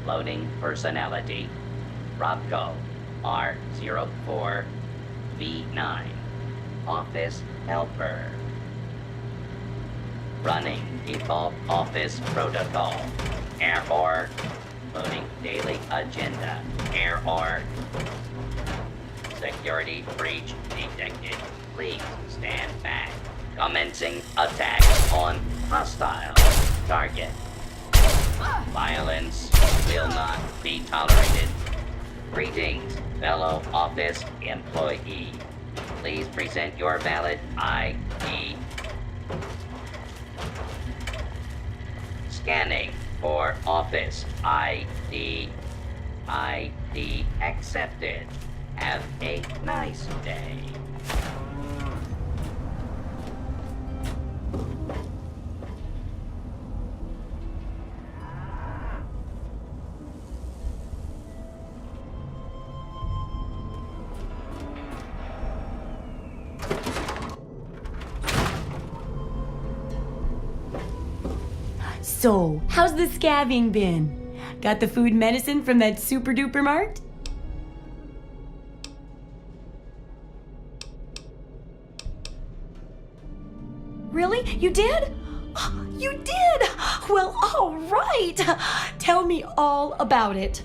Loading personality. Robco R04V9. Office helper. Running default office protocol. Error. Loading daily agenda. Error. Security breach detected. Please stand back. Commencing attack on hostile target. Violence will not be tolerated. Greetings, fellow office employee. Please present your valid ID. Scanning for office ID. ID accepted. Have a nice day. So, how's the scabbing been? Got the food medicine from that super duper mart? Really? You did? You did? Well, all right. Tell me all about it.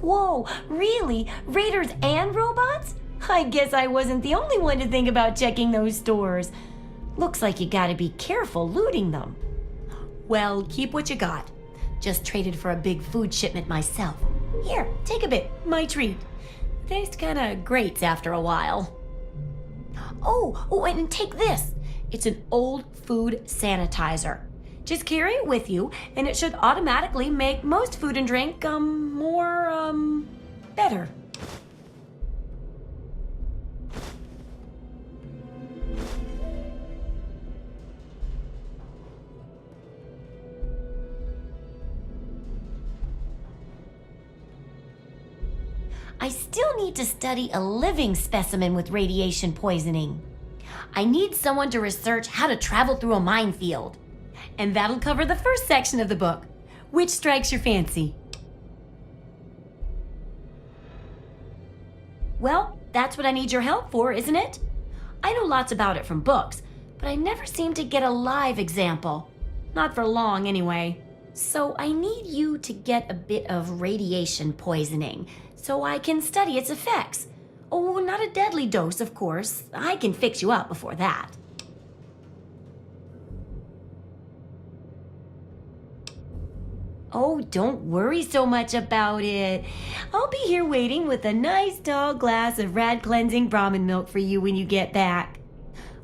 Whoa, really? Raiders and robots? I guess I wasn't the only one to think about checking those stores. Looks like you gotta be careful looting them. Well, keep what you got. Just traded for a big food shipment myself. Here, take a bit, my treat. Tastes kinda grates after a while. Oh, and take this. It's an old food sanitizer. Just carry it with you, and it should automatically make most food and drink, better. I still need to study a living specimen with radiation poisoning. I need someone to research how to travel through a minefield. And that'll cover the first section of the book. Which strikes your fancy? Well, that's what I need your help for, isn't it? I know lots about it from books, but I never seem to get a live example. Not for long, anyway. So I need you to get a bit of radiation poisoning so I can study its effects. Oh, not a deadly dose, of course. I can fix you up before that. Oh, don't worry so much about it. I'll be here waiting with a nice tall glass of rad-cleansing Brahmin milk for you when you get back.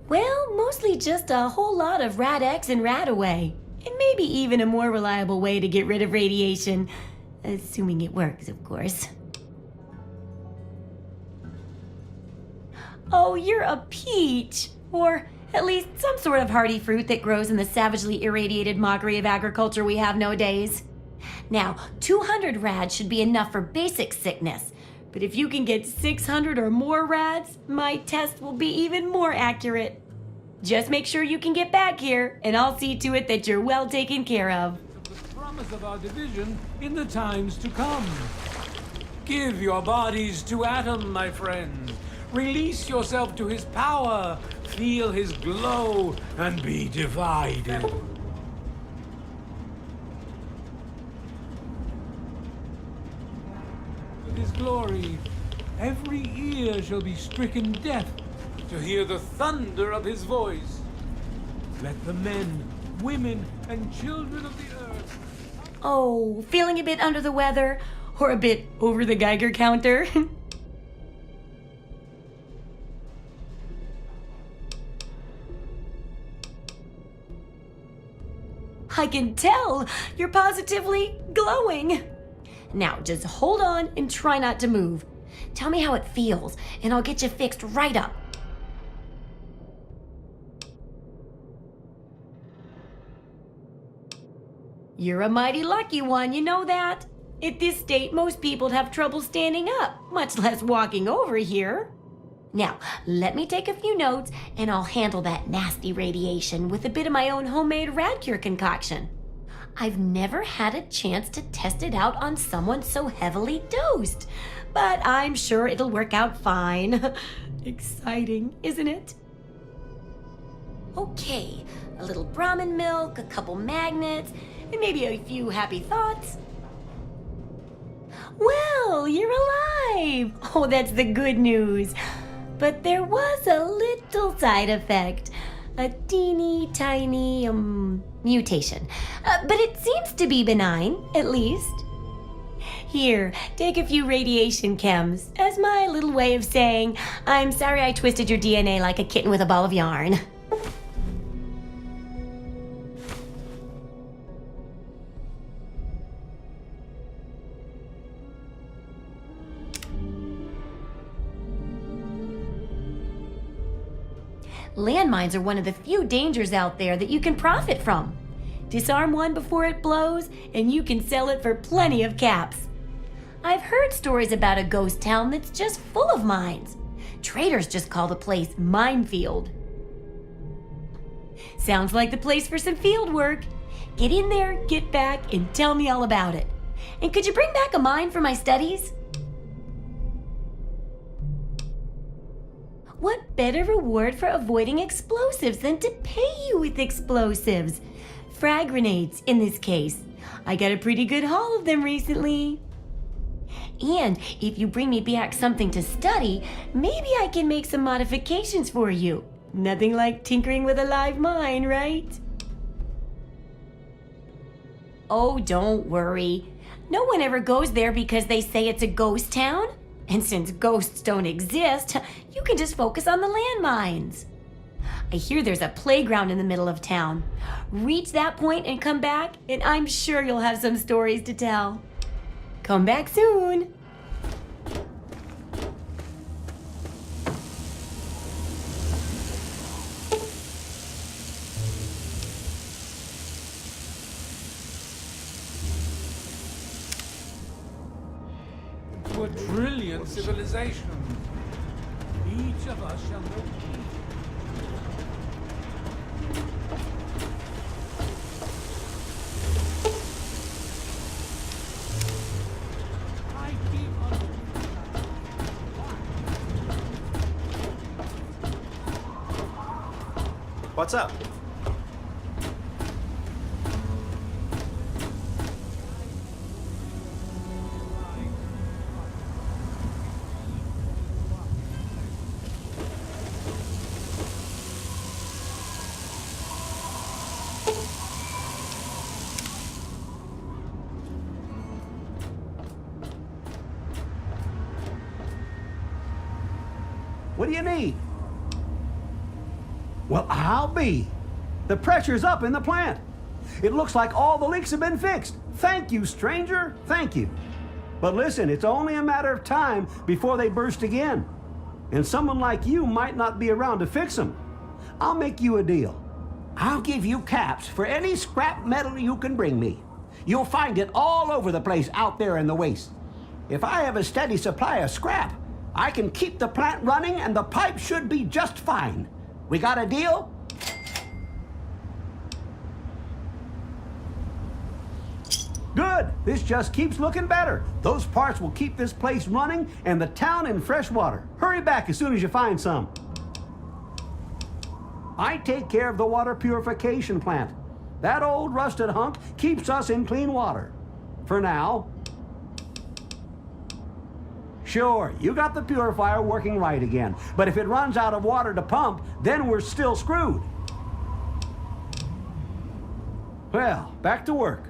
Well, mostly just a whole lot of Rad-X and Rad-Away. And maybe even a more reliable way to get rid of radiation. Assuming it works, of course. Oh, you're a peach. Or at least some sort of hardy fruit that grows in the savagely irradiated mockery of agriculture we have nowadays. Now, 200 rads should be enough for basic sickness. But if you can get 600 or more rads, my test will be even more accurate. Just make sure you can get back here, and I'll see to it that you're well taken care of. The promise of our division in the times to come. Give your bodies to Atom, my friends. Release yourself to his power. Feel his glow and be divided. With his glory, every ear shall be stricken deaf to hear the thunder of his voice. Let the men, women, and children of the earth... Oh, feeling a bit under the weather? Or a bit over the Geiger counter? I can tell! You're positively glowing! Now, just hold on and try not to move. Tell me how it feels, and I'll get you fixed right up. You're a mighty lucky one, you know that? At this state, most people'd have trouble standing up, much less walking over here. Now, let me take a few notes, and I'll handle that nasty radiation with a bit of my own homemade Radcure concoction. I've never had a chance to test it out on someone so heavily dosed, but I'm sure it'll work out fine. Exciting, isn't it? Okay, a little Brahmin milk, a couple magnets, and maybe a few happy thoughts. Well, you're alive! Oh, that's the good news. But there was a little side effect. A teeny tiny, mutation. But it seems to be benign, at least. Here, take a few radiation chems as my little way of saying, I'm sorry I twisted your DNA like a kitten with a ball of yarn. Landmines are one of the few dangers out there that you can profit from. Disarm one before it blows, and you can sell it for plenty of caps. I've heard stories about a ghost town that's just full of mines. Traders just call the place Minefield. Sounds like the place for some field work. Get in there, get back, and tell me all about it. And could you bring back a mine for my studies? What better reward for avoiding explosives than to pay you with explosives? Frag grenades, in this case. I got a pretty good haul of them recently. And if you bring me back something to study, maybe I can make some modifications for you. Nothing like tinkering with a live mine, right? Oh, don't worry. No one ever goes there because they say it's a ghost town. And since ghosts don't exist, you can just focus on the landmines. I hear there's a playground in the middle of town. Reach that point and come back, and I'm sure you'll have some stories to tell. Come back soon. To a trillion civilizations. Each of us shall know peace. I keep on. What's up? What do you need? Well, I'll be. The pressure's up in the plant. It looks like all the leaks have been fixed. Thank you, stranger. Thank you. But listen, it's only a matter of time before they burst again. And someone like you might not be around to fix them. I'll make you a deal. I'll give you caps for any scrap metal you can bring me. You'll find it all over the place out there in the waste. If I have a steady supply of scrap, I can keep the plant running and the pipe should be just fine. We got a deal? Good. This just keeps looking better. Those parts will keep this place running and the town in fresh water. Hurry back as soon as you find some. I take care of the water purification plant. That old rusted hunk keeps us in clean water. For now. Sure, you got the purifier working right again. But if it runs out of water to pump, then we're still screwed. Well, back to work.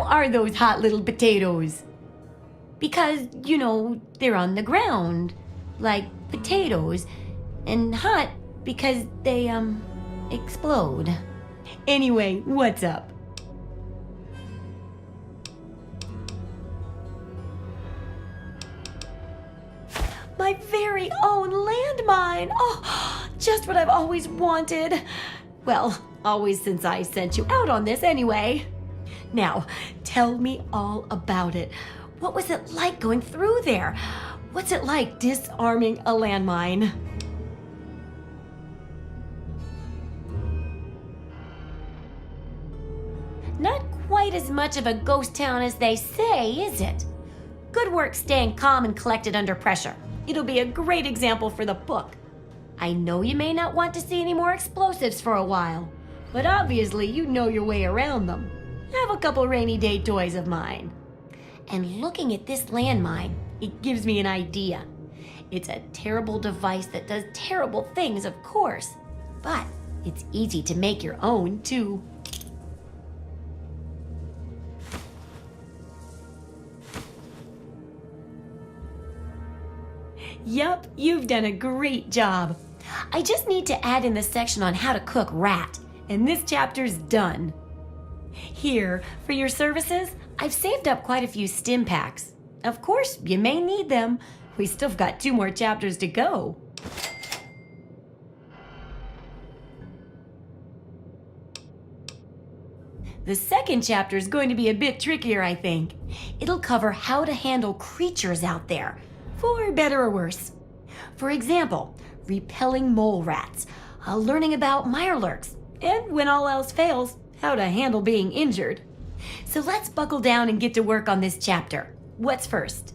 Are those hot little potatoes? Because, you know, they're on the ground, like potatoes, and hot because they, explode. Anyway, what's up? My very own landmine! Oh, just what I've always wanted. Well, always since I sent you out on this anyway. Now, tell me all about it. What was it like going through there? What's it like disarming a landmine? Not quite as much of a ghost town as they say, is it? Good work staying calm and collected under pressure. It'll be a great example for the book. I know you may not want to see any more explosives for a while, but obviously you know your way around them. Have a couple rainy day toys of mine. And looking at this landmine, it gives me an idea. It's a terrible device that does terrible things, of course, but it's easy to make your own, too. Yup, you've done a great job. I just need to add in the section on how to cook rat, and this chapter's done. Here, for your services, I've saved up quite a few stim packs. Of course, you may need them. We still got 2 more chapters to go. The second chapter is going to be a bit trickier, I think. It'll cover how to handle creatures out there, for better or worse. For example, repelling mole rats, learning about mirelurks, and when all else fails, how to handle being injured. So let's buckle down and get to work on this chapter. What's first?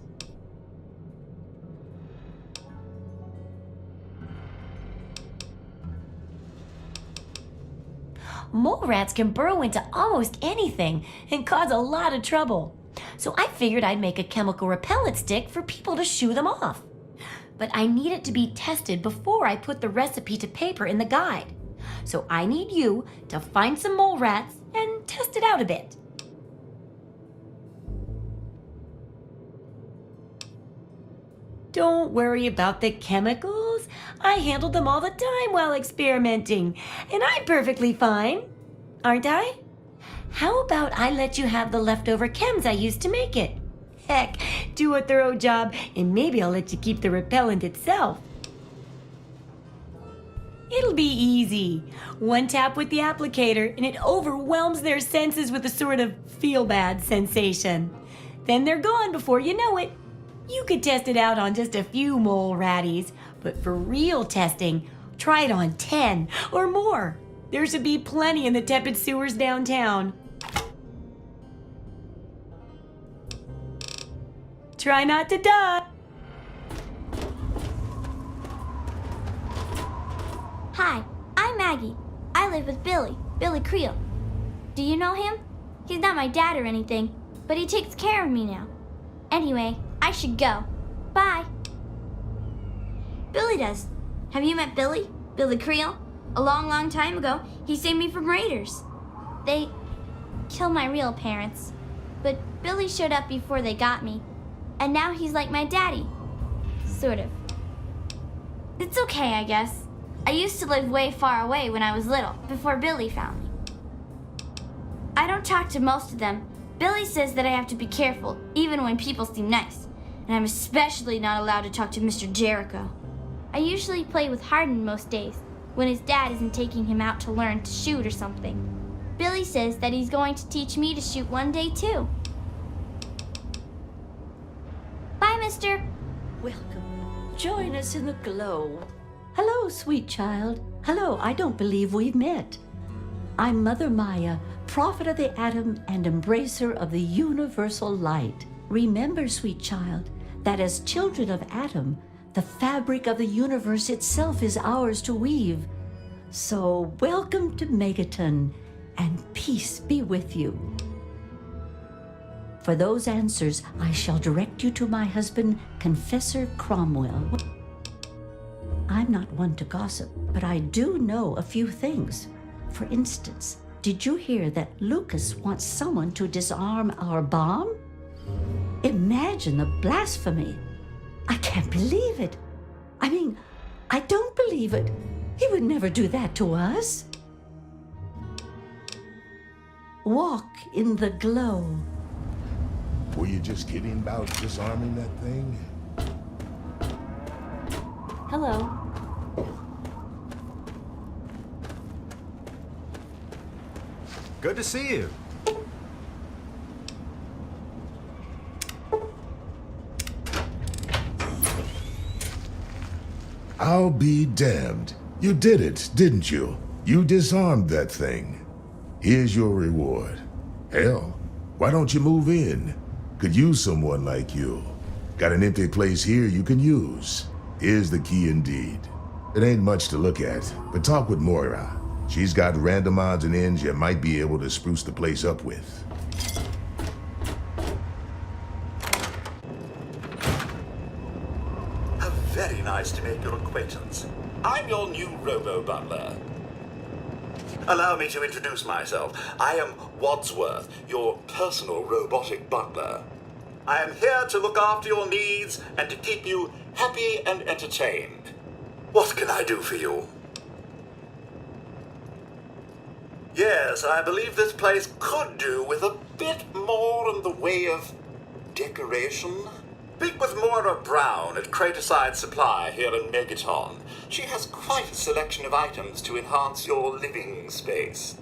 Mole rats can burrow into almost anything and cause a lot of trouble. So I figured I'd make a chemical repellent stick for people to shoo them off. But I need it to be tested before I put the recipe to paper in the guide. So I need you to find some mole rats and test it out a bit. Don't worry about the chemicals. I handled them all the time while experimenting, and I'm perfectly fine. Aren't I? How about I let you have the leftover chems I used to make it? Heck, do a thorough job, and maybe I'll let you keep the repellent itself. It'll be easy. One tap with the applicator, and it overwhelms their senses with a sort of feel-bad sensation. Then they're gone before you know it. You could test it out on just a few mole ratties, but for real testing, try it on 10 or more. There should be plenty in the tepid sewers downtown. Try not to die. Hi, I'm Maggie. I live with Billy Creel. Do you know him? He's not my dad or anything, but he takes care of me now. Anyway, I should go. Bye. Billy does. Have you met Billy? Billy Creel? A long time ago, he saved me from raiders. They killed my real parents, but Billy showed up before they got me, and now he's like my daddy. Sort of. It's okay, I guess. I used to live way far away when I was little, before Billy found me. I don't talk to most of them. Billy says that I have to be careful, even when people seem nice. And I'm especially not allowed to talk to Mr. Jericho. I usually play with Hardin most days, when his dad isn't taking him out to learn to shoot or something. Billy says that he's going to teach me to shoot one day too. Bye, mister. Welcome. Join us in the glow. Hello, sweet child. Hello, I don't believe we've met. I'm Mother Maya, prophet of the atom and embracer of the universal light. Remember, sweet child, that as children of Atom, the fabric of the universe itself is ours to weave. So welcome to Megaton, and peace be with you. For those answers, I shall direct you to my husband, Confessor Cromwell. I'm not one to gossip, but I do know a few things. For instance, did you hear that Lucas wants someone to disarm our bomb? Imagine the blasphemy. I can't believe it. I mean, I don't believe it. He would never do that to us. Walk in the glow. Were you just kidding about disarming that thing? Hello. Good to see you. I'll be damned. You did it, didn't you? You disarmed that thing. Here's your reward. Hell, why don't you move in? Could use someone like you. Got an empty place here you can use. Here's the key indeed. It ain't much to look at, but talk with Moira. She's got random odds and ends you might be able to spruce the place up with. Very nice to make your acquaintance. I'm your new robo-butler. Allow me to introduce myself. I am Wadsworth, your personal robotic butler. I am here to look after your needs and to keep you happy and entertained. What can I do for you? Yes, I believe this place could do with a bit more in the way of decoration. Speak with Moira Brown at Craterside Supply here in Megaton. She has quite a selection of items to enhance your living space.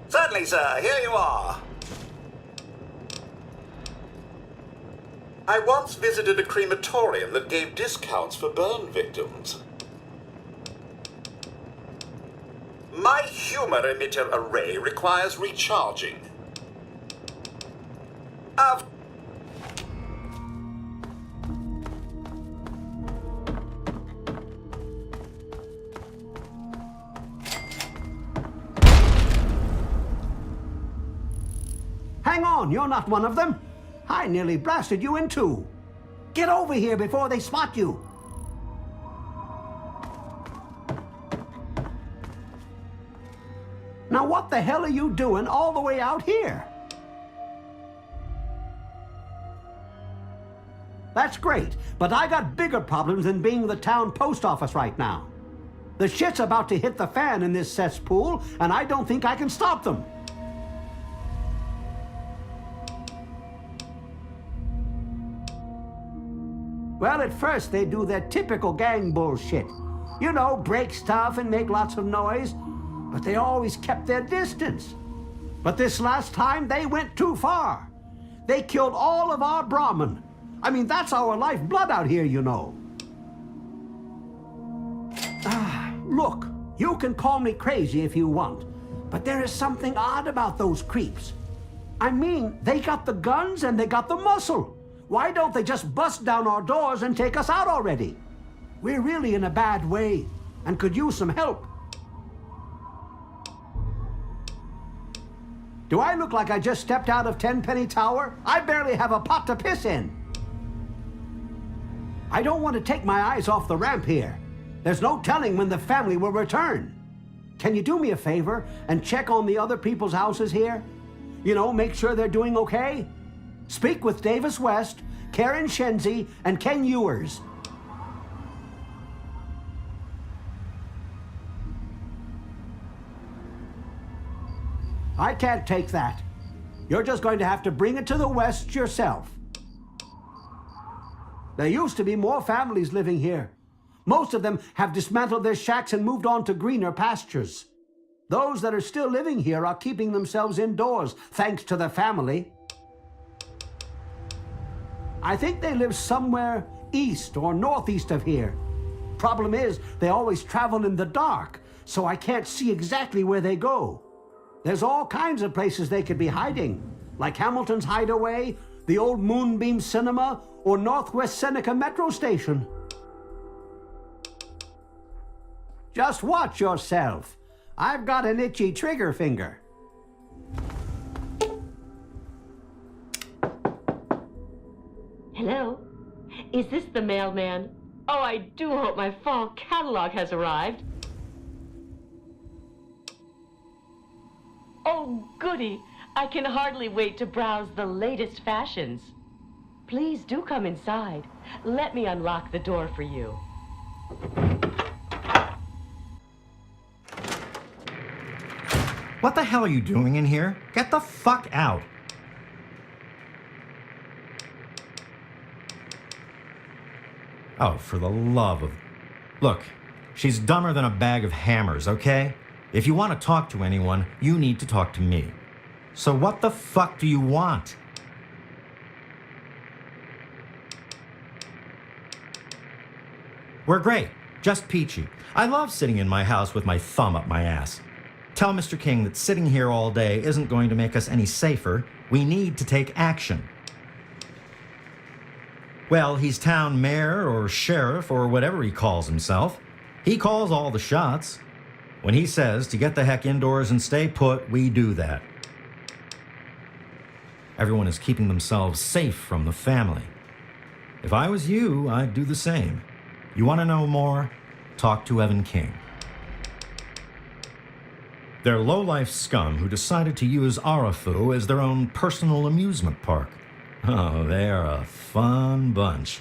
Certainly, sir. Here you are. I once visited a crematorium that gave discounts for burn victims. My humor emitter array requires recharging. Hang on, you're not one of them. I nearly blasted you in two. Get over here before they spot you. Now what the hell are you doing all the way out here? That's great, but I got bigger problems than being the town post office right now. The shit's about to hit the fan in this cesspool, and I don't think I can stop them. Well, at first they do their typical gang bullshit. You know, break stuff and make lots of noise, but they always kept their distance. But this last time, they went too far. They killed all of our Brahmin. I mean, that's our lifeblood out here, you know. Look, you can call me crazy if you want, but there is something odd about those creeps. I mean, they got the guns and they got the muscle. Why don't they just bust down our doors and take us out already? We're really in a bad way and could use some help. Do I look like I just stepped out of Tenpenny Tower? I barely have a pot to piss in. I don't want to take my eyes off the ramp here. There's no telling when the family will return. Can you do me a favor and check on the other people's houses here? You know, make sure they're doing okay? Speak with Davis West, Karen Shenzi, and Ken Ewers. I can't take that. You're just going to have to bring it to the West yourself. There used to be more families living here. Most of them have dismantled their shacks and moved on to greener pastures. Those that are still living here are keeping themselves indoors, thanks to the family. I think they live somewhere east or northeast of here. Problem is, they always travel in the dark, so I can't see exactly where they go. There's all kinds of places they could be hiding, like Hamilton's Hideaway, the old Moonbeam Cinema, or Northwest Seneca Metro Station. Just watch yourself. I've got an itchy trigger finger. Hello? Is this the mailman? Oh, I do hope my fall catalog has arrived. Oh, goody! I can hardly wait to browse the latest fashions. Please do come inside. Let me unlock the door for you. What the hell are you doing in here? Get the fuck out. Oh, for the love of... Look, she's dumber than a bag of hammers, okay? If you want to talk to anyone, you need to talk to me. So what the fuck do you want? We're great. Just peachy. I love sitting in my house with my thumb up my ass. Tell Mr. King that sitting here all day isn't going to make us any safer. We need to take action. Well, he's town mayor or sheriff or whatever he calls himself. He calls all the shots. When he says to get the heck indoors and stay put, we do that. Everyone is keeping themselves safe from the family. If I was you, I'd do the same. You want to know more? Talk to Evan King. They're low-life scum who decided to use Arafu as their own personal amusement park. Oh, they are a fun bunch.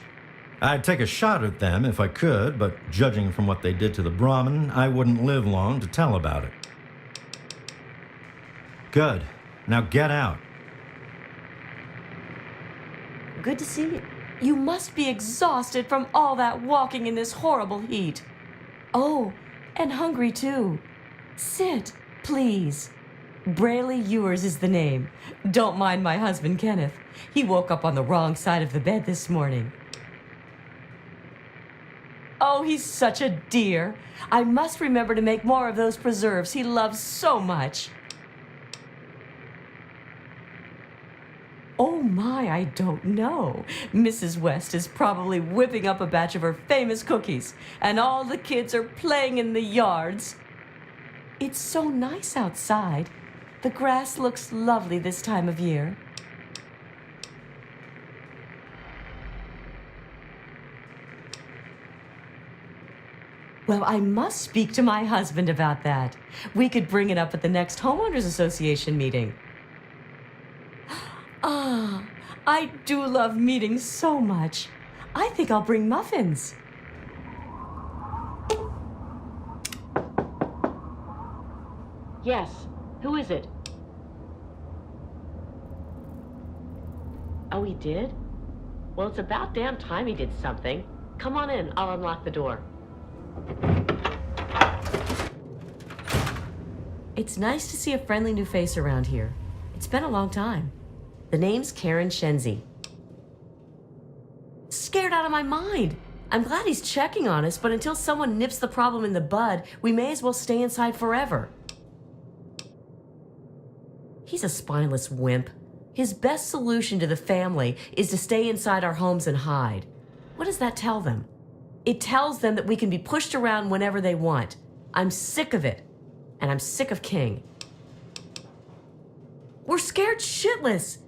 I'd take a shot at them if I could, but judging from what they did to the Brahmin, I wouldn't live long to tell about it. Good. Now get out. Good to see you. You must be exhausted from all that walking in this horrible heat. Oh, and hungry too. Sit, please. Brayley Ewers is the name. Don't mind my husband, Kenneth. He woke up on the wrong side of the bed this morning. Oh, he's such a dear. I must remember to make more of those preserves he loves so much. Oh my, I don't know. Mrs. West is probably whipping up a batch of her famous cookies, and all the kids are playing in the yards. It's so nice outside. The grass looks lovely this time of year. Well, I must speak to my husband about that. We could bring it up at the next Homeowners Association meeting. Ah, I do love meetings so much. I think I'll bring muffins. Yes. Who is it? Oh, he did? Well, it's about damn time he did something. Come on in. I'll unlock the door. It's nice to see a friendly new face around here. It's been a long time. The name's Karen Shenzi. Scared out of my mind. I'm glad he's checking on us, but until someone nips the problem in the bud, we may as well stay inside forever. He's a spineless wimp. His best solution to the family is to stay inside our homes and hide. What does that tell them? It tells them that we can be pushed around whenever they want. I'm sick of it. And I'm sick of King. We're scared shitless.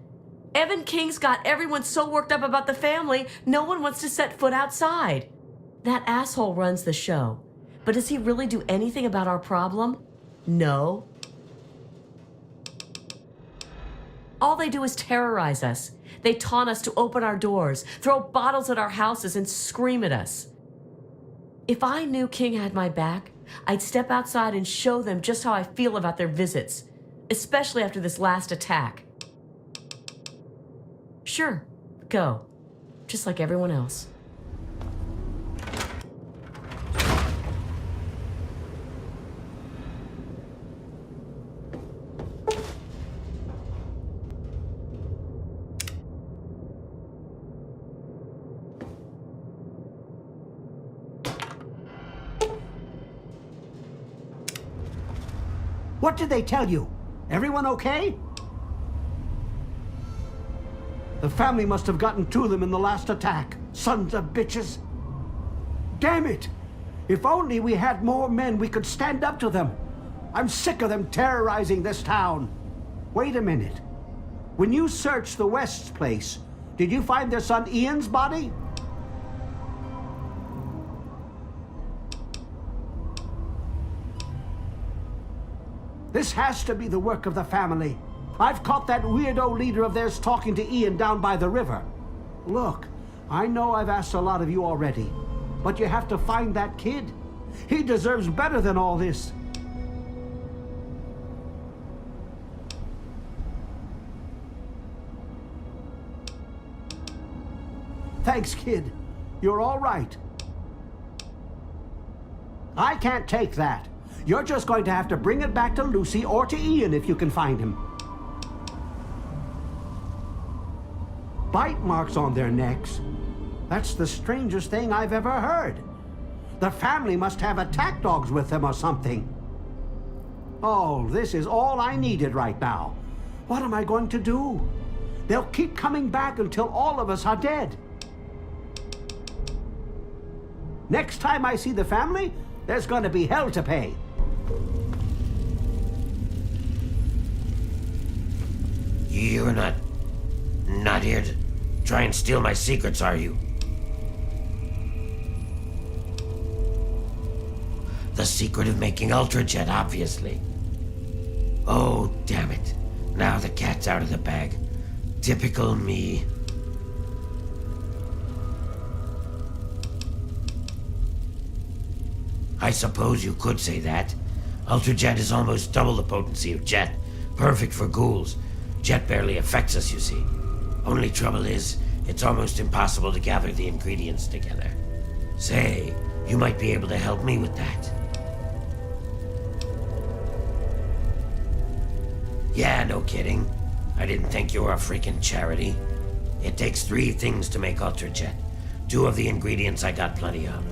Evan King's got everyone so worked up about the family, no one wants to set foot outside. That asshole runs the show. But does he really do anything about our problem? No. All they do is terrorize us. They taunt us to open our doors, throw bottles at our houses, and scream at us. If I knew King had my back, I'd step outside and show them just how I feel about their visits, especially after this last attack. Sure, go. Just like everyone else. What did they tell you? Everyone okay? The family must have gotten to them in the last attack. Sons of bitches. Damn it! If only we had more men, we could stand up to them. I'm sick of them terrorizing this town. Wait a minute. When you searched the West's place, did you find their son Ian's body? This has to be the work of the family. I've caught that weirdo leader of theirs talking to Ian down by the river. Look, I know I've asked a lot of you already, but you have to find that kid. He deserves better than all this. Thanks, kid. You're all right. I can't take that. You're just going to have to bring it back to Lucy or to Ian if you can find him. Bite marks on their necks. That's the strangest thing I've ever heard. The family must have attack dogs with them or something. Oh, this is all I needed right now. What am I going to do? They'll keep coming back until all of us are dead. Next time I see the family, there's going to be hell to pay. You're not here to try and steal my secrets, are you? The secret of making Ultrajet, obviously. Oh, damn it. Now the cat's out of the bag. Typical me. I suppose you could say that. Ultrajet is almost double the potency of Jet. Perfect for ghouls. Jet barely affects us, you see. Only trouble is, it's almost impossible to gather the ingredients together. Say, you might be able to help me with that. Yeah, no kidding. I didn't think you were a freaking charity. It takes 3 things to make Ultrajet. 2 of the ingredients I got plenty of.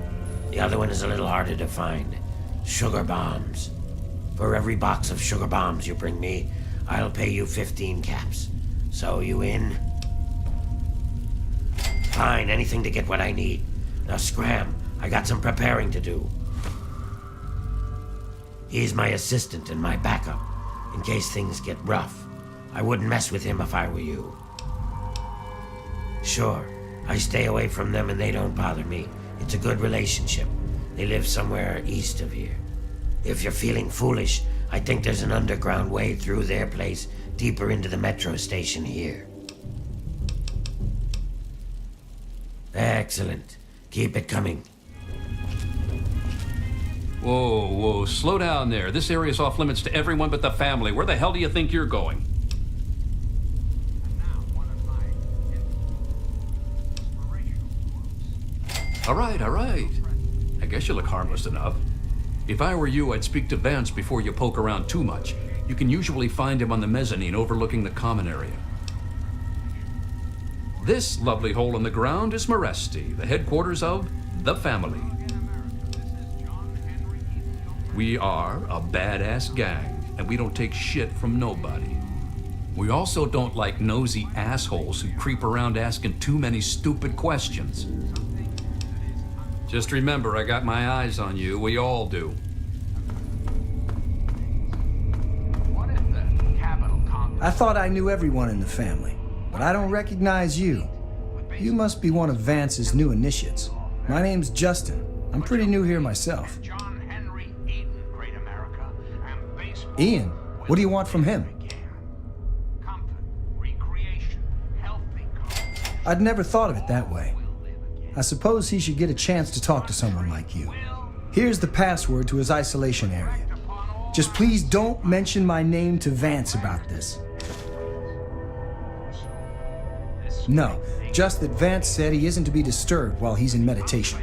The other one is a little harder to find. Sugar bombs. For every box of sugar bombs you bring me, I'll pay you 15 caps. So, you in? Fine, anything to get what I need. Now scram, I got some preparing to do. He's my assistant and my backup. in case things get rough. I wouldn't mess with him if I were you. Sure, I stay away from them and they don't bother me. It's a good relationship. They live somewhere east of here. If you're feeling foolish, I think there's an underground way through their place, deeper into the metro station here. Excellent. Keep it coming. Whoa, whoa, slow down there. This area's off limits to everyone but the family. Where the hell do you think you're going? All right. I guess you look harmless enough. If I were you, I'd speak to Vance before you poke around too much. You can usually find him on the mezzanine overlooking the common area. This lovely hole in the ground is Meresti, the headquarters of the family. We are a badass gang, and we don't take shit from nobody. We also don't like nosy assholes who creep around asking too many stupid questions. Just remember, I got my eyes on you. We all do. I thought I knew everyone in the family, but I don't recognize you. You must be one of Vance's new initiates. My name's Justin. I'm pretty new here myself. Ian, what do you want from him? I'd never thought of it that way. I suppose he should get a chance to talk to someone like you. Here's the password to his isolation area. Just please don't mention my name to Vance about this. No, just that Vance said he isn't to be disturbed while he's in meditation.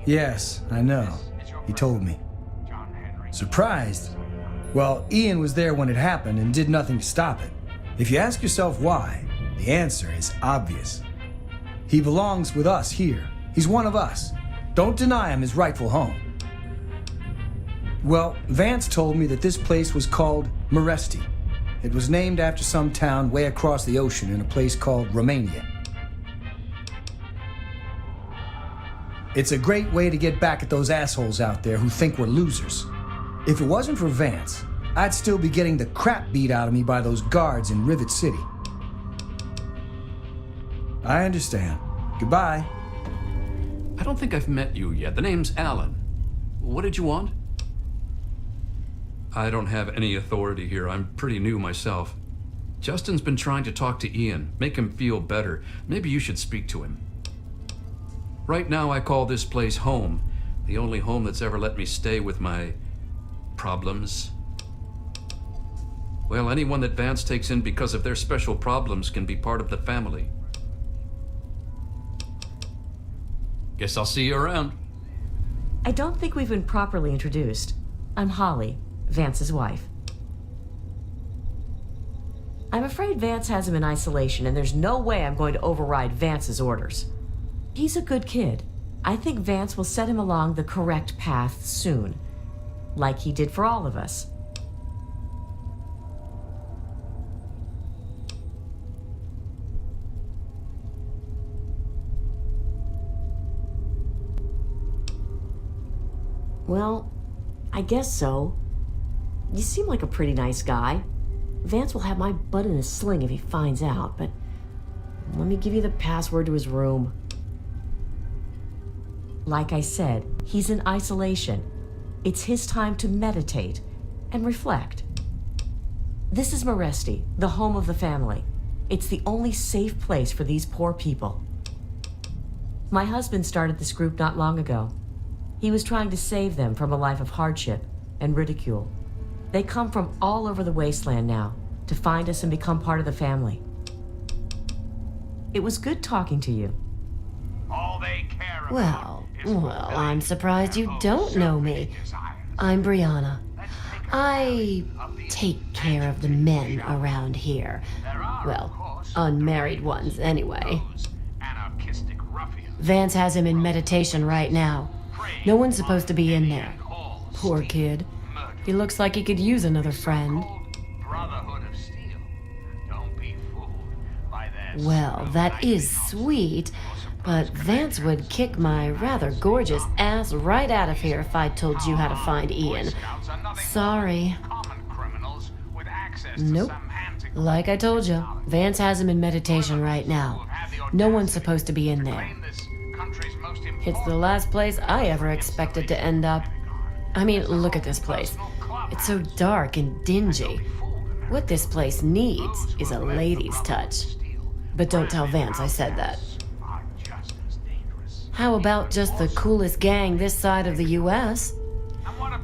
Yes, I know. He told me. Surprised? Well, Ian was there when it happened and did nothing to stop it. If you ask yourself why, the answer is obvious. He belongs with us here. He's one of us. Don't deny him his rightful home. Well, Vance told me that this place was called Meresti. It was named after some town way across the ocean in a place called Romania. It's a great way to get back at those assholes out there who think we're losers. If it wasn't for Vance, I'd still be getting the crap beat out of me by those guards in Rivet City. I understand. Goodbye. I don't think I've met you yet. The name's Alan. What did you want? I don't have any authority here. I'm pretty new myself. Justin's been trying to talk to Ian, make him feel better. Maybe you should speak to him. Right now, I call this place home. The only home that's ever let me stay with my problems. Well, anyone that Vance takes in because of their special problems can be part of the family. Guess I'll see you around. I don't think we've been properly introduced. I'm Holly, Vance's wife. I'm afraid Vance has him in isolation, and there's no way I'm going to override Vance's orders. He's a good kid. I think Vance will set him along the correct path soon, like he did for all of us. Well, I guess so. You seem like a pretty nice guy. Vance will have my butt in a sling if he finds out, but let me give you the password to his room. Like I said, he's in isolation. It's his time to meditate and reflect. This is Meresti, the home of the family. It's the only safe place for these poor people. My husband started this group not long ago. He was trying to save them from a life of hardship and ridicule. They come from all over the wasteland now to find us and become part of the family. It was good talking to you. All they care about Well, I'm surprised you don't know me. I'm Brianna. I take care of the men around here. Well, unmarried ones anyway. Vance has him in meditation right now. No one's supposed to be in there. Poor kid. He looks like he could use another friend. Well, that is sweet, But Vance would kick my rather gorgeous ass right out of here if I told you how to find Ian. Sorry. Nope. Like I told you, Vance has him in meditation right now. No one's supposed to be in there. It's the last place I ever expected to end up. I mean, look at this place. It's so dark and dingy. What this place needs is a lady's touch. But don't tell Vance I said that. How about just the coolest gang this side of the US?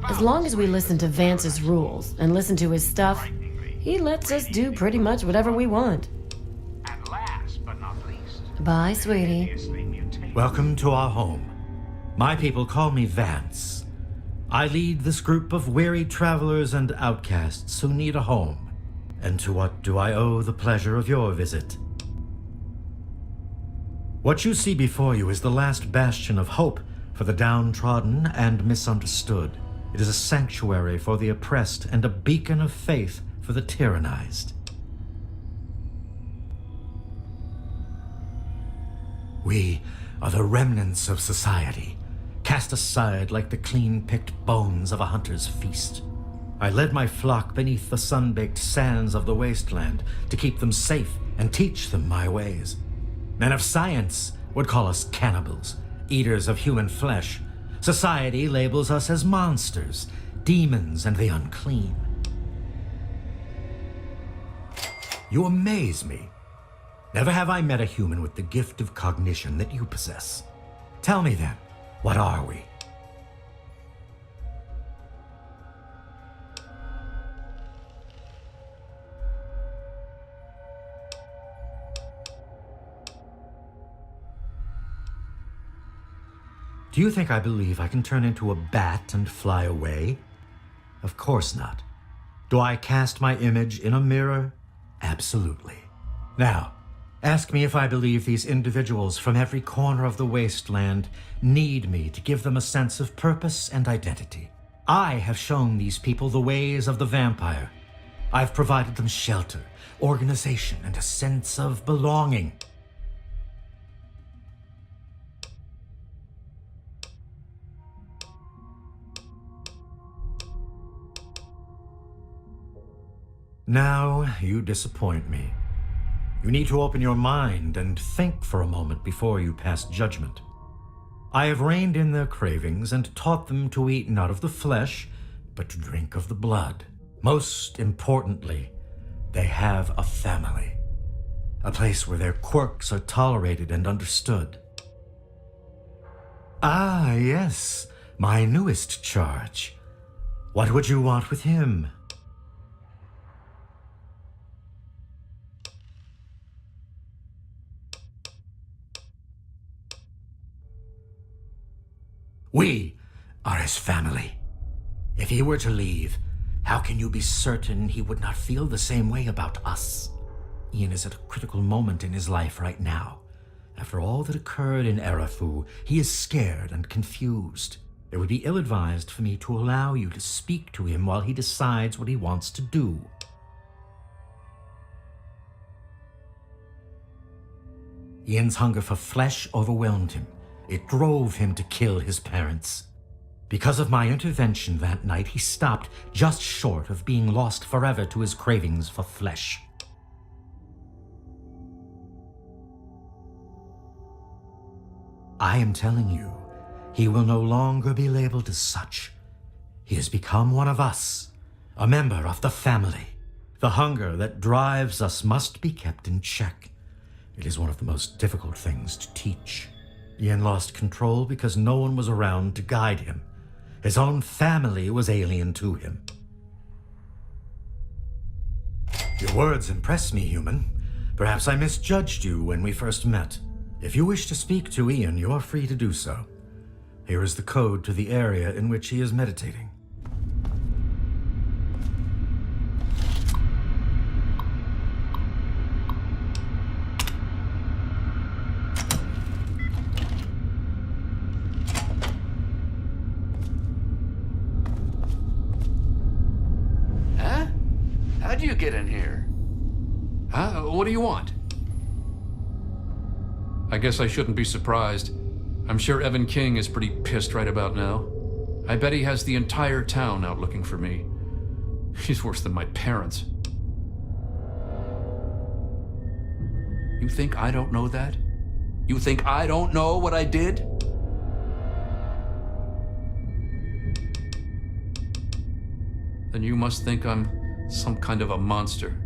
As long as we listen to Vance's rules and listen to his stuff, he lets us do pretty much whatever we want. And last but not least, Bye, sweetie. Welcome to our home. My people call me Vance. I lead this group of weary travelers and outcasts who need a home. And to what do I owe the pleasure of your visit? What you see before you is the last bastion of hope for the downtrodden and misunderstood. It is a sanctuary for the oppressed and a beacon of faith for the tyrannized. We are the remnants of society, cast aside like the clean-picked bones of a hunter's feast. I led my flock beneath the sun-baked sands of the wasteland to keep them safe and teach them my ways. Men of science would call us cannibals, eaters of human flesh. Society labels us as monsters, demons, and the unclean. You amaze me. Never have I met a human with the gift of cognition that you possess. Tell me then, what are we? Do you think I believe I can turn into a bat and fly away? Of course not. Do I cast my image in a mirror? Absolutely. Now, ask me if I believe these individuals from every corner of the wasteland need me to give them a sense of purpose and identity. I have shown these people the ways of the vampire. I've provided them shelter, organization, and a sense of belonging. Now, you disappoint me. You need to open your mind and think for a moment before you pass judgment. I have reined in their cravings and taught them to eat not of the flesh, but to drink of the blood. Most importantly, they have a family. A place where their quirks are tolerated and understood. Ah, yes, my newest charge. What would you want with him? We are his family. If he were to leave, how can you be certain he would not feel the same way about us? Ian is at a critical moment in his life right now. After all that occurred in Arafu, he is scared and confused. It would be ill-advised for me to allow you to speak to him while he decides what he wants to do. Ian's hunger for flesh overwhelmed him. It drove him to kill his parents. Because of my intervention that night, he stopped just short of being lost forever to his cravings for flesh. I am telling you, he will no longer be labeled as such. He has become one of us, a member of the family. The hunger that drives us must be kept in check. It is one of the most difficult things to teach. Ian lost control because no one was around to guide him. His own family was alien to him. Your words impress me, human. Perhaps I misjudged you when we first met. If you wish to speak to Ian, you're free to do so. Here is the code to the area in which he is meditating. How'd you get in here? Huh? What do you want? I guess I shouldn't be surprised. I'm sure Evan King is pretty pissed right about now. I bet he has the entire town out looking for me. He's worse than my parents. You think I don't know that? You think I don't know what I did? Then you must think I'm some kind of a monster.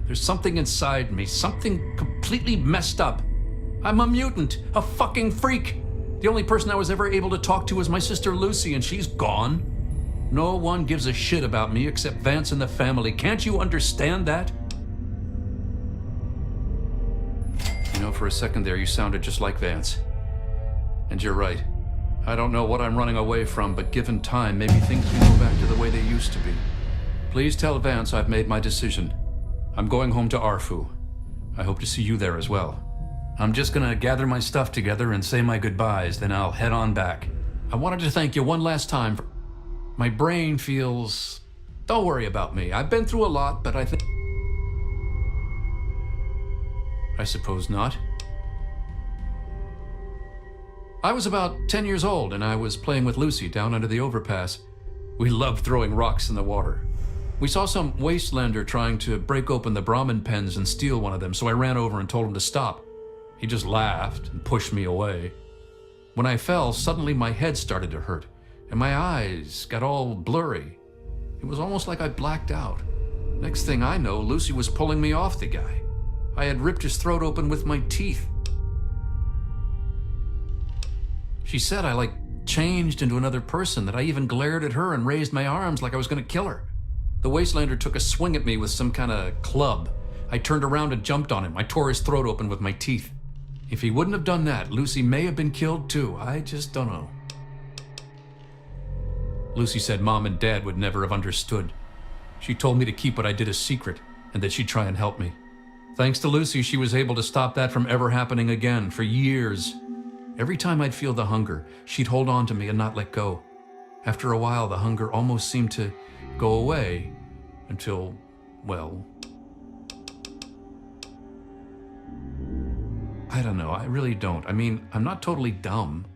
There's something inside me, something completely messed up. I'm a mutant, a fucking freak. The only person I was ever able to talk to was my sister Lucy, and she's gone. No one gives a shit about me except Vance and the family. Can't you understand that? You know, for a second there, you sounded just like Vance. And you're right. I don't know what I'm running away from, but given time, maybe things can go back to the way they used to be. Please tell Vance I've made my decision. I'm going home to Arfu. I hope to see you there as well. I'm just gonna gather my stuff together and say my goodbyes, then I'll head on back. I wanted to thank you one last time for... My brain feels... Don't worry about me. I've been through a lot, but I think... I suppose not. I was about 10 years old, and I was playing with Lucy down under the overpass. We loved throwing rocks in the water. We saw some wastelander trying to break open the Brahmin pens and steal one of them, so I ran over and told him to stop. He just laughed and pushed me away. When I fell, suddenly my head started to hurt, and my eyes got all blurry. It was almost like I blacked out. Next thing I know, Lucy was pulling me off the guy. I had ripped his throat open with my teeth. She said I, changed into another person, that I even glared at her and raised my arms like I was gonna kill her. The wastelander took a swing at me with some kind of club. I turned around and jumped on him. I tore his throat open with my teeth. If he wouldn't have done that, Lucy may have been killed too. I just don't know. Lucy said Mom and Dad would never have understood. She told me to keep what I did a secret and that she'd try and help me. Thanks to Lucy, she was able to stop that from ever happening again for years. Every time I'd feel the hunger, she'd hold on to me and not let go. After a while, the hunger almost seemed to go away until, well, I don't know. I really don't. I mean, I'm not totally dumb.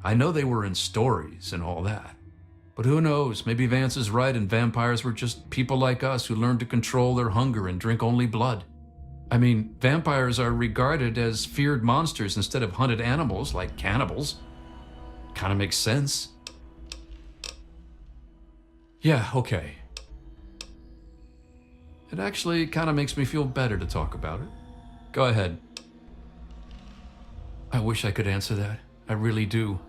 I know they were in stories and all that. But who knows? Maybe Vance is right and vampires were just people like us who learned to control their hunger and drink only blood. I mean, vampires are regarded as feared monsters instead of hunted animals like cannibals. Kind of makes sense. Yeah, okay. It actually kind of makes me feel better to talk about it. Go ahead. I wish I could answer that. I really do.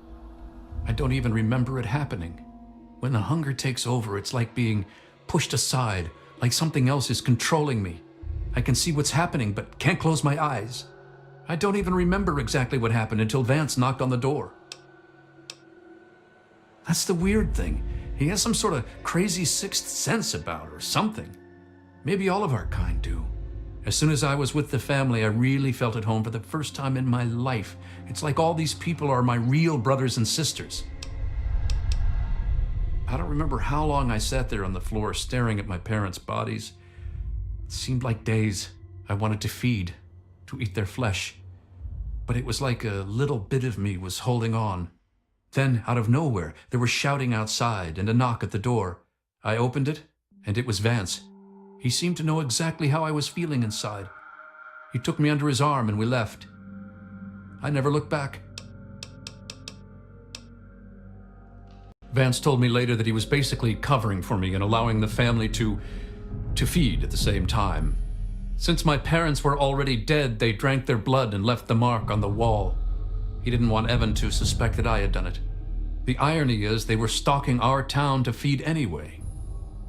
I don't even remember it happening. When the hunger takes over, it's like being pushed aside, like something else is controlling me. I can see what's happening, but can't close my eyes. I don't even remember exactly what happened until Vance knocked on the door. That's the weird thing. He has some sort of crazy sixth sense about her, or something. Maybe all of our kind do. As soon as I was with the family, I really felt at home for the first time in my life. It's like all these people are my real brothers and sisters. I don't remember how long I sat there on the floor staring at my parents' bodies. It seemed like days. I wanted to feed, to eat their flesh. But it was like a little bit of me was holding on. Then, out of nowhere, there was shouting outside and a knock at the door. I opened it, and it was Vance. He seemed to know exactly how I was feeling inside. He took me under his arm and we left. I never looked back. Vance told me later that he was basically covering for me and allowing the family to feed at the same time. Since my parents were already dead, they drank their blood and left the mark on the wall. He didn't want Evan to suspect that I had done it. The irony is they were stalking our town to feed anyway.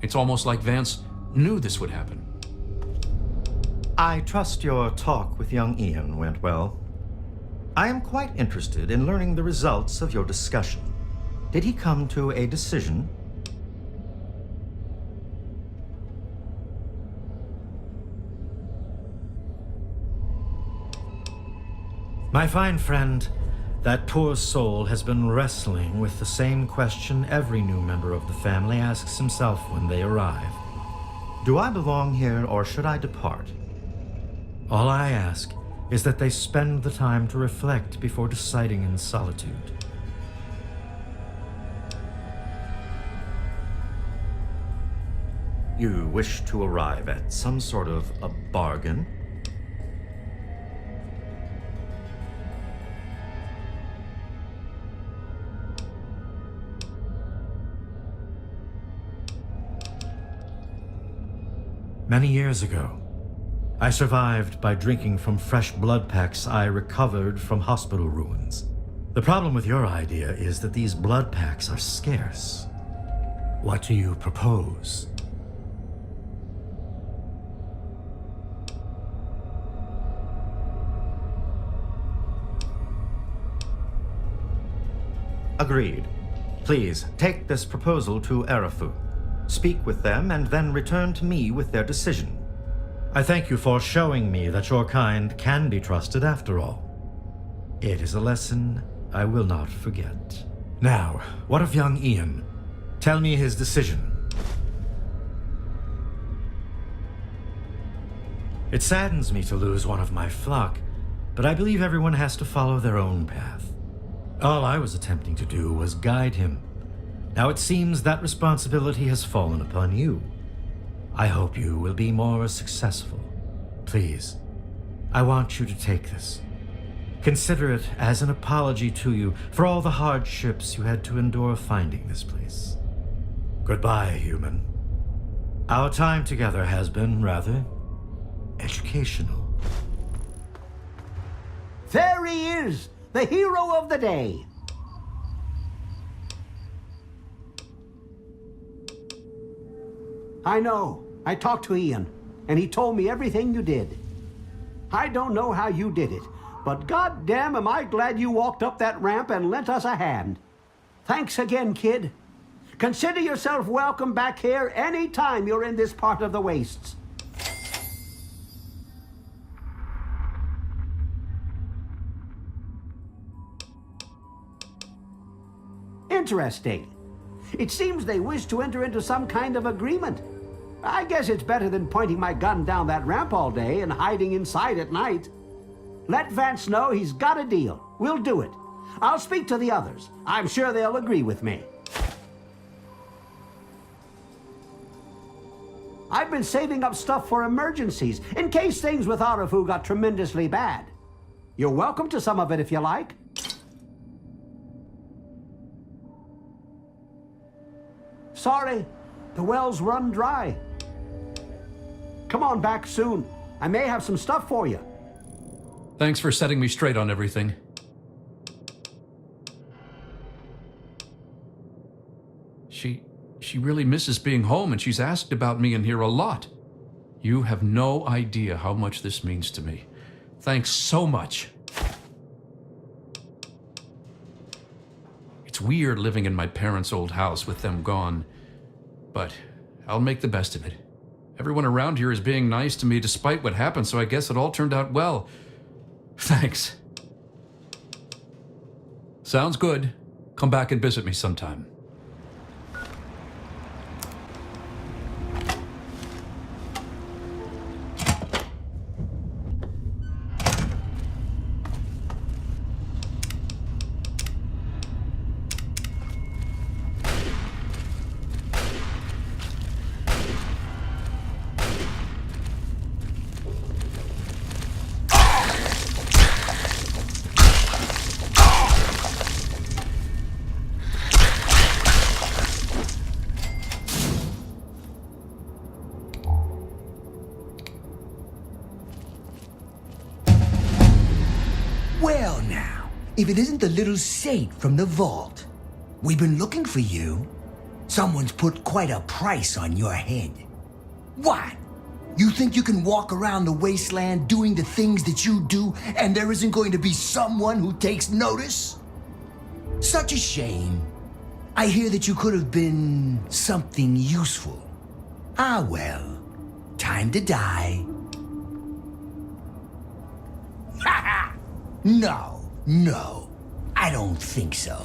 It's almost like Vance knew this would happen. I trust your talk with young Ian went well. I am quite interested in learning the results of your discussion. Did he come to a decision? My fine friend, that poor soul has been wrestling with the same question every new member of the family asks himself when they arrive. Do I belong here or should I depart? All I ask is that they spend the time to reflect before deciding in solitude. You wish to arrive at some sort of a bargain? Many years ago, I survived by drinking from fresh blood packs I recovered from hospital ruins. The problem with your idea is that these blood packs are scarce. What do you propose? Agreed. Please, take this proposal to Arafu. Speak with them and then return to me with their decision. I thank you for showing me that your kind can be trusted after all. It is a lesson I will not forget. Now, what of young Ian? Tell me his decision. It saddens me to lose one of my flock, but I believe everyone has to follow their own path. All I was attempting to do was guide him. Now it seems that responsibility has fallen upon you. I hope you will be more successful. Please, I want you to take this. Consider it as an apology to you for all the hardships you had to endure finding this place. Goodbye, human. Our time together has been rather educational. There he is, the hero of the day. I know. I talked to Ian, and he told me everything you did. I don't know how you did it, but goddamn am I glad you walked up that ramp and lent us a hand. Thanks again, kid. Consider yourself welcome back here any time you're in this part of the wastes. Interesting. It seems they wish to enter into some kind of agreement. I guess it's better than pointing my gun down that ramp all day and hiding inside at night. Let Vance know he's got a deal. We'll do it. I'll speak to the others. I'm sure they'll agree with me. I've been saving up stuff for emergencies, in case things with Arafu got tremendously bad. You're welcome to some of it if you like. Sorry, the well's run dry. Come on back soon. I may have some stuff for you. Thanks for setting me straight on everything. She really misses being home, and she's asked about me in here a lot. You have no idea how much this means to me. Thanks so much. It's weird living in my parents' old house with them gone, but I'll make the best of it. Everyone around here is being nice to me despite what happened, so I guess it all turned out well. Thanks. Sounds good. Come back and visit me sometime. Well now, if it isn't the little saint from the vault. We've been looking for you. Someone's put quite a price on your head. What? You think you can walk around the wasteland doing the things that you do and there isn't going to be someone who takes notice? Such a shame. I hear that you could have been something useful. Ah well, time to die. Ha ha! No, I don't think so.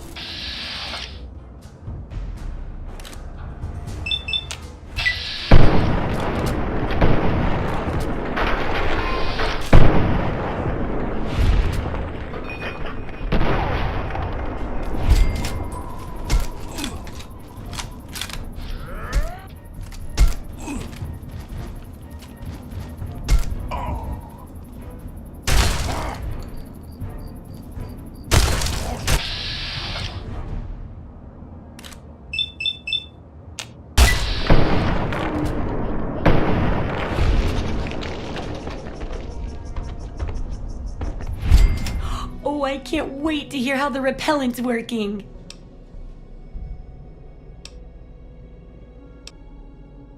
I can't wait to hear how the repellent's working.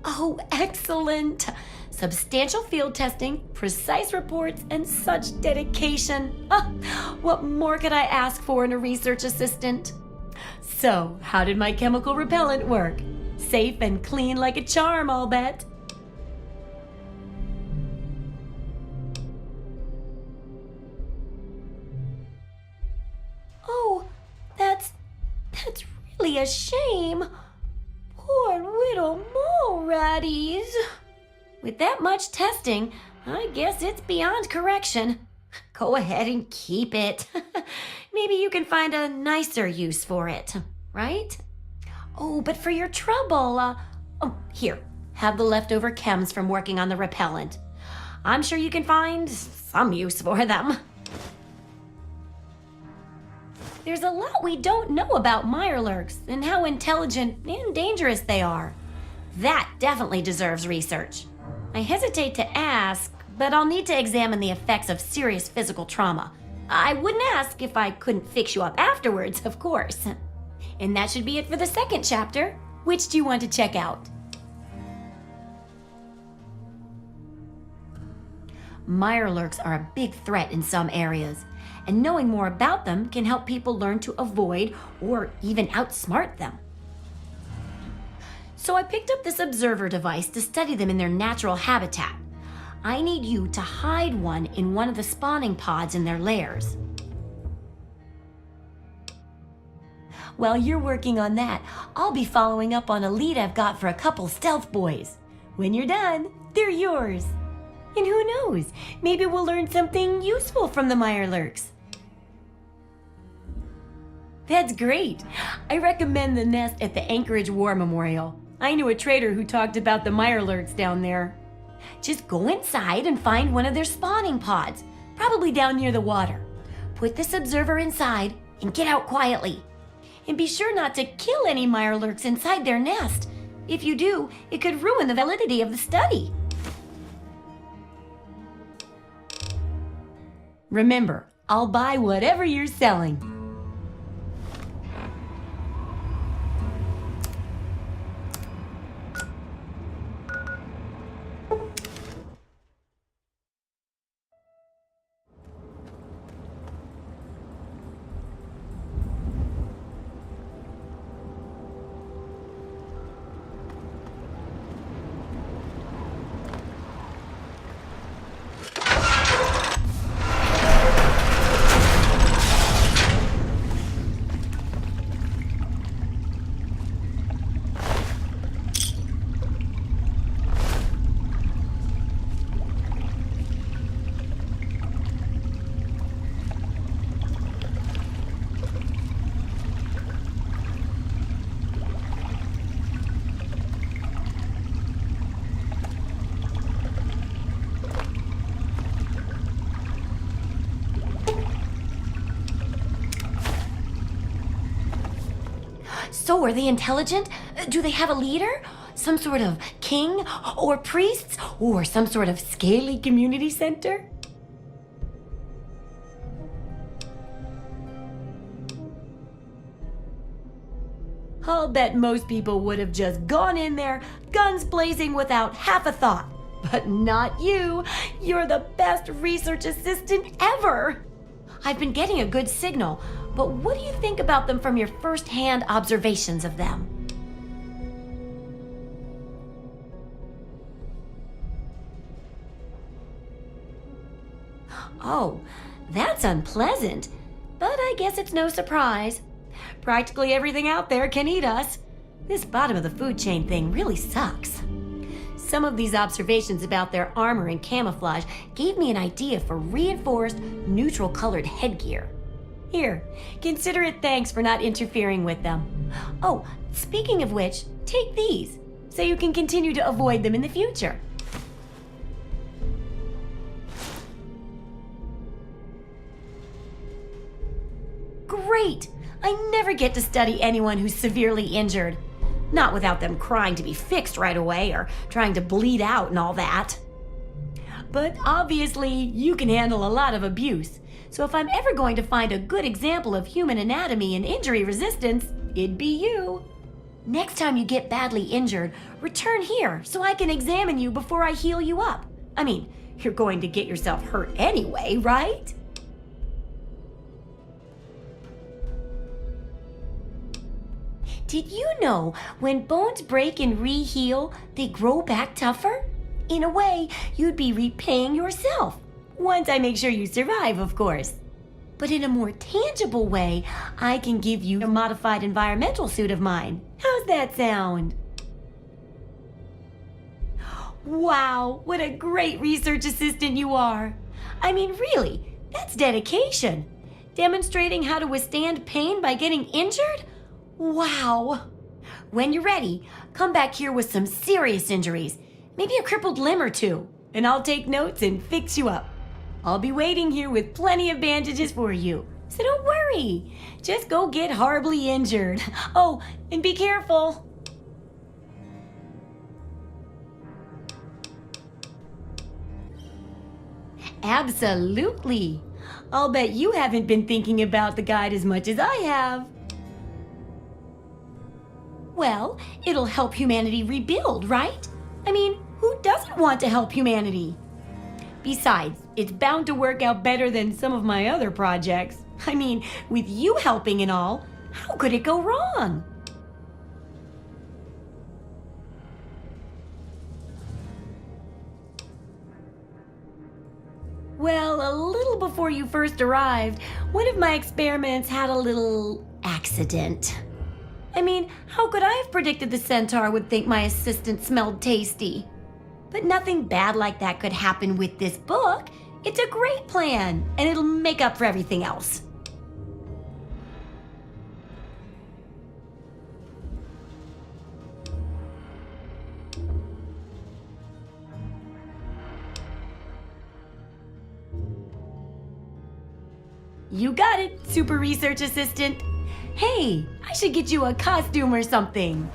Oh, excellent! Substantial field testing, precise reports, and such dedication. What more could I ask for in a research assistant? So, how did my chemical repellent work? Safe and clean like a charm, I'll bet. Oh, that's really a shame. Poor little mole ratties. With that much testing, I guess it's beyond correction. Go ahead and keep it. Maybe you can find a nicer use for it, right? Oh, but for your trouble, here, have the leftover chems from working on the repellent. I'm sure you can find some use for them. There's a lot we don't know about mirelurks and how intelligent and dangerous they are. That definitely deserves research. I hesitate to ask, but I'll need to examine the effects of serious physical trauma. I wouldn't ask if I couldn't fix you up afterwards, of course. And that should be it for the second chapter. Which do you want to check out? Mirelurks are a big threat in some areas, and knowing more about them can help people learn to avoid or even outsmart them. So I picked up this observer device to study them in their natural habitat. I need you to hide one in one of the spawning pods in their lairs. While you're working on that, I'll be following up on a lead I've got for a couple stealth boys. When you're done, they're yours. And who knows, maybe we'll learn something useful from the mirelurks. That's great. I recommend the nest at the Anchorage War Memorial. I knew a trader who talked about the mirelurks down there. Just go inside and find one of their spawning pods, probably down near the water. Put this observer inside and get out quietly. And be sure not to kill any mirelurks inside their nest. If you do, it could ruin the validity of the study. Remember, I'll buy whatever you're selling. So, are they intelligent? Do they have a leader? Some sort of king or priests or some sort of scaly community center? I'll bet most people would have just gone in there, guns blazing without half a thought. But not you. You're the best research assistant ever. I've been getting a good signal, but what do you think about them from your first-hand observations of them? Oh, that's unpleasant, but I guess it's no surprise. Practically everything out there can eat us. This bottom of the food chain thing really sucks. Some of these observations about their armor and camouflage gave me an idea for reinforced, neutral-colored headgear. Here, consider it thanks for not interfering with them. Oh, speaking of which, take these, so you can continue to avoid them in the future. Great! I never get to study anyone who's severely injured. Not without them crying to be fixed right away or trying to bleed out and all that. But obviously, you can handle a lot of abuse, So if I'm ever going to find a good example of human anatomy and injury resistance, it'd be you. Next time you get badly injured, return here so I can examine you before I heal you up. I mean, you're going to get yourself hurt anyway, right? Did you know when bones break and re-heal, they grow back tougher? In a way, you'd be repaying yourself. Once I make sure you survive, of course. But in a more tangible way, I can give you a modified environmental suit of mine. How's that sound? Wow, what a great research assistant you are. I mean, really, that's dedication. Demonstrating how to withstand pain by getting injured? Wow. When you're ready, come back here with some serious injuries, maybe a crippled limb or two, and I'll take notes and fix you up. I'll be waiting here with plenty of bandages for you, so don't worry. Just go get horribly injured. Oh, and be careful. Absolutely. I'll bet you haven't been thinking about the guide as much as I have. Well, it'll help humanity rebuild, right? I mean, who doesn't want to help humanity? Besides, it's bound to work out better than some of my other projects. I mean, with you helping and all, how could it go wrong? Well, a little before you first arrived, one of my experiments had a little accident. I mean, how could I have predicted the centaur would think my assistant smelled tasty? But nothing bad like that could happen with this book. It's a great plan, and it'll make up for everything else. You got it, super research assistant. Hey, I should get you a costume or something.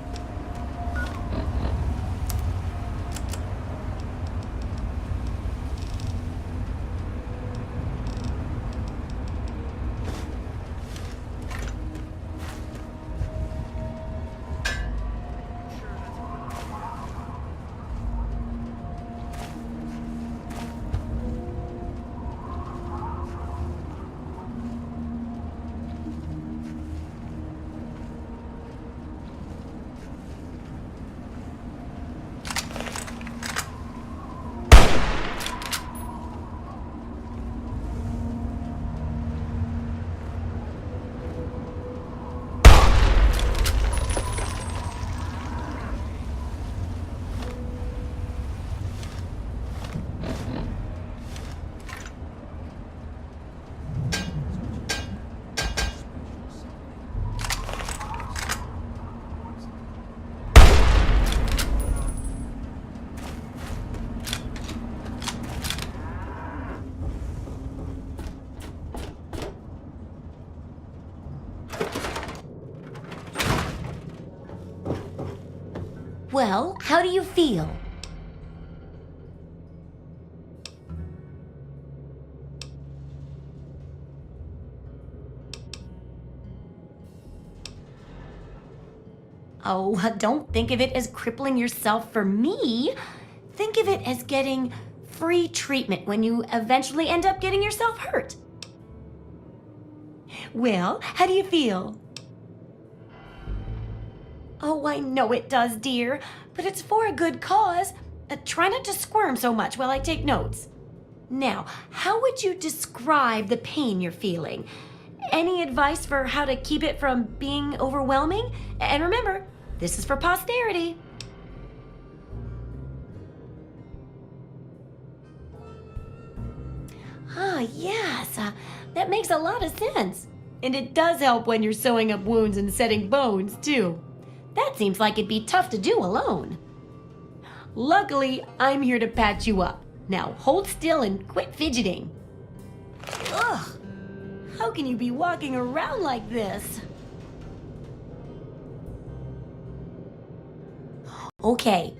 Well, how do you feel? Oh, don't think of it as crippling yourself for me. Think of it as getting free treatment when you eventually end up getting yourself hurt. Well, how do you feel? Oh, I know it does, dear, but it's for a good cause. Try not to squirm so much while I take notes. Now, how would you describe the pain you're feeling? Any advice for how to keep it from being overwhelming? And remember, this is for posterity. Ah, yes, that makes a lot of sense. And it does help when you're sewing up wounds and setting bones, too. That seems like it'd be tough to do alone. Luckily, I'm here to patch you up. Now hold still and quit fidgeting. Ugh! How can you be walking around like this? Okay,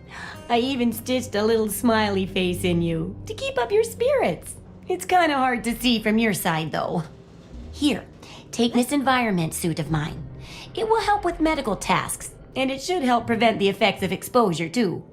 I even stitched a little smiley face in you to keep up your spirits. It's kind of hard to see from your side, though. Here, take this environment suit of mine. It will help with medical tasks, and it should help prevent the effects of exposure, too.